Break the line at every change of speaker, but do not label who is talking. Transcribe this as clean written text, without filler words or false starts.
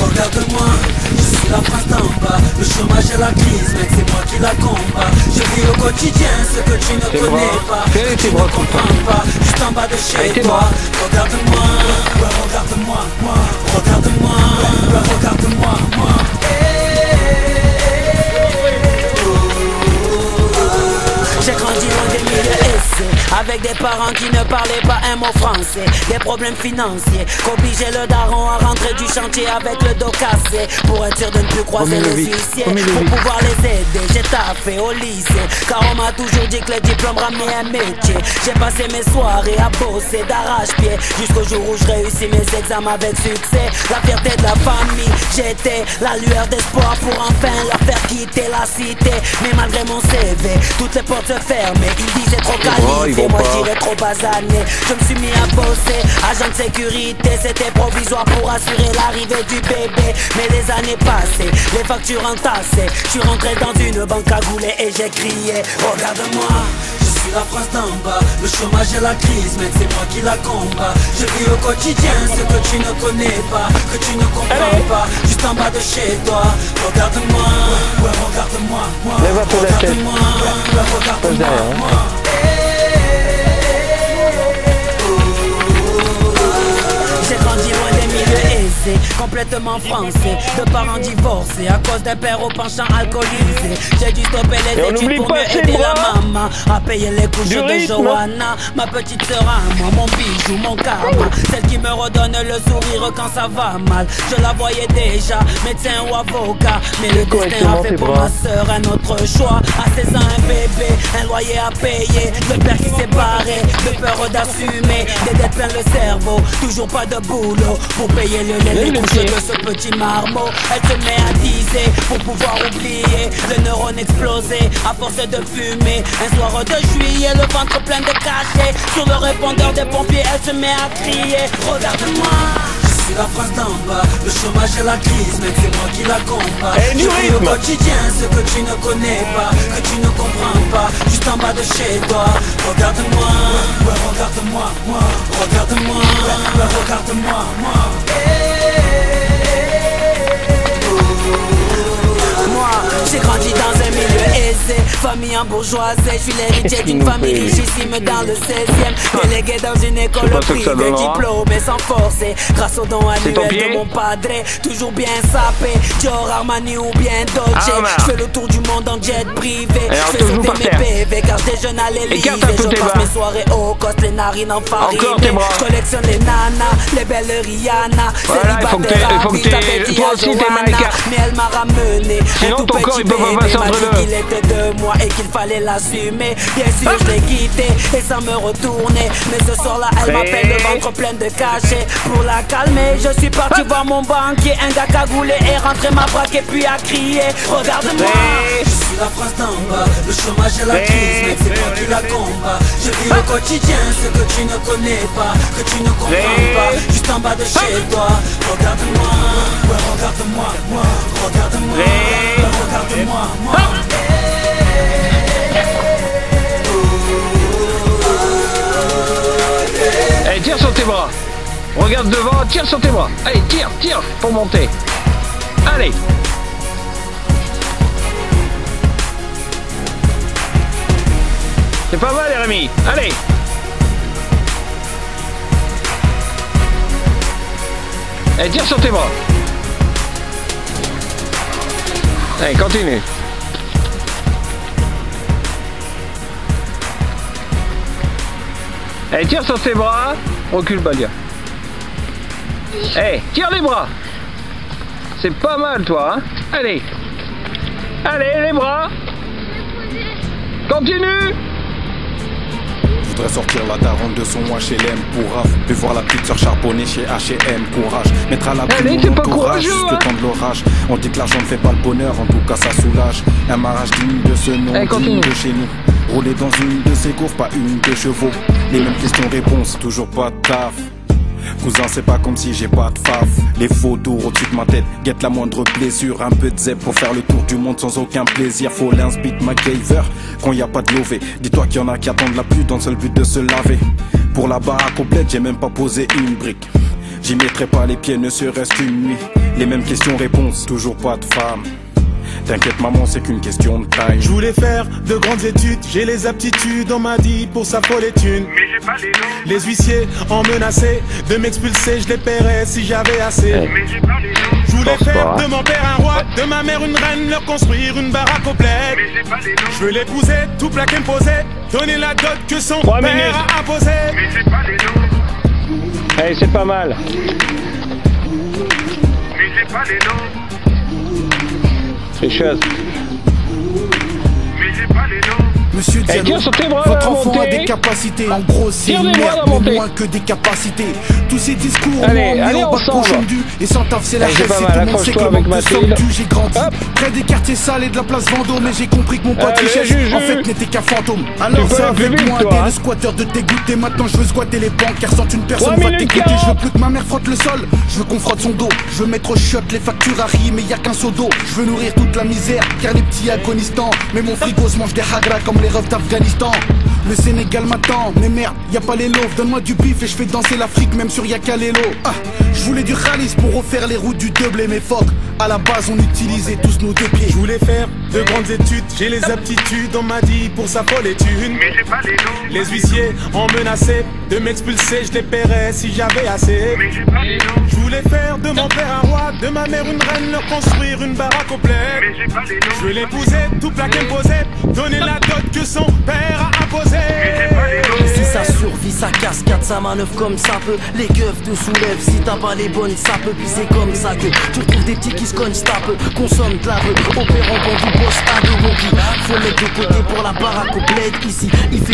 Regarde-moi, je suis la France d'en bas. Le chômage et la crise, mec, c'est moi qui la combat. Je vis au quotidien ce que tu ne connais pas, que tu ne comprends pas, juste en bas de chez toi. Regarde-moi, ouais, regarde-moi, moi. Regarde-moi, ouais, regarde-moi, moi. J'ai grandi loin des milieux aisés, avec des parents qui ne parlaient pas un mot français. Des problèmes financiers, qu'obligeait le daron à rentrer du chantier avec le dos cassé, pour être sûr de ne plus croiser les huissiers, pour pouvoir les aider. J'ai taffé au lycée, car on m'a toujours dit que les diplômes ramenaient un métier. J'ai passé mes soirées à bosser d'arrache-pied, jusqu'au jour où je réussis mes examens avec succès. La fierté de la famille, j'étais la lueur d'espoir pour enfin leur faire quitter la cité. Mais malgré mon CV, toutes les portes se fermaient. Ils disaient trop qualifié, moi je dirais trop basané. Je me suis mis à bosser, agent de sécurité. C'était provisoire pour assurer l'arrivée du bébé. Mais les années passées, les factures entassaient. Je suis rentré dans une banque à goulet et j'ai crié: regarde-moi, je suis la France d'en bas. Le chômage et la crise, mec, c'est moi qui la combat. Je vis au quotidien ce que tu ne connais pas, que tu ne comprends pas, juste en bas de chez toi. Regarde-moi, ouais, regarde-moi, moi. Regarde-moi, ouais, regarde-moi, moi. J'ai grandi loin des milieux aisés, complètement français, de parents divorcés à cause d'un père au penchant alcoolisé. J'ai dû stopper les études pour mieux aider la maman à payer les couches de Johanna, ma petite sœur à moi, mon bijou, mon karma, celle qui me redonne le sourire quand ça va mal. Je la voyais déjà, médecin ou avocat, mais le destin a fait pour ma sœur un autre choix. À 16 ans un bébé, un loyer à payer, le père qui s'est barré, de peur d'assumer, des dettes plein le cerveau, toujours pas de boulot pour payer le lait, les couches de ce petit marmot. Elle se met à diser pour pouvoir oublier, le neurone explosé à force de fumer. Un soir de juillet, le ventre plein de cachets, sur le répondeur des pompiers, elle se met à crier: regarde-moi, je suis la France d'en bas. Le chômage et la crise, mec, c'est moi qui la combat. Je vis au quotidien ce que tu ne connais pas, que tu ne comprends pas, juste en bas de chez toi. Regarde-moi, ouais, regarde-moi, moi. Regarde-moi, ouais, regarde-moi, moi. Moi, j'ai grandi dans un milieu aisé, famille en bourgeoisie. Je suis l'héritier d'une famille richissime dans le 16e, délégué dans une école privée, diplômé sans forcer, grâce au don annuel de mon padre. Toujours bien sapé, Dior, Armani ou bien Dolce. Je fais le tour du monde en jet privé. Je fais sauter mes PV car je déjeune à l'Elysée. Je passe mes soirées au coste, les narines en farine. Je collectionne les nanas, les belles Rihanna. Célibataire rapide, j'avais dit à Johanna, mais elle m'a ramené un tout petit bébé, m'a dit qu'il était de moi et qu'il fallait l'assumer. Bien sûr je l'ai quitté et sans me retourner, mais ce soir-là elle m'appelle le ventre plein de cachets. Pour la calmer, je suis parti voir mon banquier, un gars cagoulé est rentré m'a braqué puis a crié: regarde-moi, je suis la France d'en bas. Le chômage et la crise, mec, c'est moi qui la combat. Je vis au quotidien ce que tu ne connais pas, que tu ne comprends pas, juste en bas de chez toi. Regarde-moi, ouais, regarde-moi, moi. Regarde-moi, ouais, regarde-moi, moi.
Allez, tire sur tes bras. Regarde devant, tire sur tes bras. Allez, tire, tire pour monter. Allez. C'est pas mal, Rémi. Allez. Allez, tire sur tes bras. Allez, continue. Allez, tire sur tes bras. Recule, Balia. Allez, tire les bras. C'est pas mal, toi, hein. Allez. Allez, les bras. Continue.
Je voudrais sortir la daronne de son HLM pour Raph, puis voir la petite sœur charbonner chez H&M. Courage, mettre à l'abri mon entourage jusque temps de l'orage. On dit que l'argent ne fait pas le bonheur, en tout cas ça soulage. Un mariage digne de ce nom, digne de chez nous. Rouler dans une de ces courses, pas une de chevaux. Les mêmes questions-réponses, toujours pas de taf. Cousin, c'est pas comme si j'ai pas de faf. Les photos au-dessus de ma tête, guette la moindre blessure. Un peu de zèbre pour faire le tour du monde sans aucun plaisir. Faut l'inspit MacGyver quand y a pas de lové. Dis-toi qu'il y en a qui attendent la pluie dans le seul but de se laver. Pour la baraque complète, j'ai même pas posé une brique. J'y mettrai pas les pieds, ne serait-ce qu'une nuit. Les mêmes questions-réponses, toujours pas de femme. T'inquiète maman, c'est qu'une question de taille.
Je voulais faire de grandes études, j'ai les aptitudes, on m'a dit pour sa folle thune.
Mais j'ai pas les noms.
Les huissiers ont menacé de m'expulser, je les paierais si j'avais assez.
Mais j'ai pas les noms.
Je voulais faire de mon père un roi, de ma mère une reine, leur construire une baraque au bled.
Mais j'ai pas les noms.
Je veux l'épouser, tout plaquer me poser, donner la dot que son
3
père
minutes.
a imposée.
Mais j'ai pas les noms.
Allez, c'est pas mal.
Mais j'ai pas les noms.
C'est chose.
Mais j'ai pas les noms.
Monsieur Diallo,
tiens sur tes bras,
votre
là,
enfant a
montez.
des capacités. En gros, c'est
Tire
une
les bras,
merde,
là,
mais
montez.
moins que des capacités. Tous ces discours
Allez,
m'ont
allez,
mis au bac
ensemble.
prochain dû. Et sans taf, c'est la
Allez,
chaise,
c'est
c'est
pas
tout
mal,
le monde sait que
accroche-toi
le
avec
manque de
Mathilde.
somme, j'ai grandi.
Hop.
Près des quartiers sales et de la place Vendôme. Mais j'ai compris que mon pote
Allez,
richesse,
Juju.
en fait, n'était qu'un fantôme. Alors
peux
ça
aller plus
avec
vite,
moi,
toi,
t'es
hein.
le squatteur de dégoûté. Maintenant, je veux squatter les banques, car sans une
3
personne va
minutes
t'écouter.
40.
Je veux plus que ma mère frotte le sol. Je veux qu'on frotte son dos. Je veux mettre au shot les factures à riz, mais y a qu'un seau d'eau. Je veux nourrir toute la misère, car les petits agonisent tant. Mais mon frigo se mange des hagra comme les refs d'Afghanistan. Le Sénégal m'attend, mais merde, y a pas les loaves. Donne-moi du bif et je fais danser l'Afrique, même sur Yakalelo. Ah, je voulais du khalis pour refaire les routes du Double mais fuck. À la base, on utilisait tous nos deux pieds.
Je voulais faire de grandes études, j'ai les aptitudes, on m'a dit pour sa folle thune.
Mais j'ai pas les noms.
Les huissiers ont menacé de m'expulser, je les paierais si j'avais assez.
Mais j'ai pas les noms.
Je voulais faire de mon père un roi, de ma mère une reine, leur construire une baraque au bled.
Mais j'ai pas les noms.
Je veux l'épouser, tout plaquer me poser, donner la dot que son père a imposée.
Mais j'ai pas les noms.
Si ça survit, ça cascade, ça manœuvre comme ça peut. Les keufs te soulèvent, si t'as pas les bonnes, ça peut. Puis c'est comme ça que tu retrouves des petits qui se cognent, ça peut. Consomme de la peu, opérant bon du boss à de bon qui. Faut mettre de côté pour la baraque au bled ici. Il fait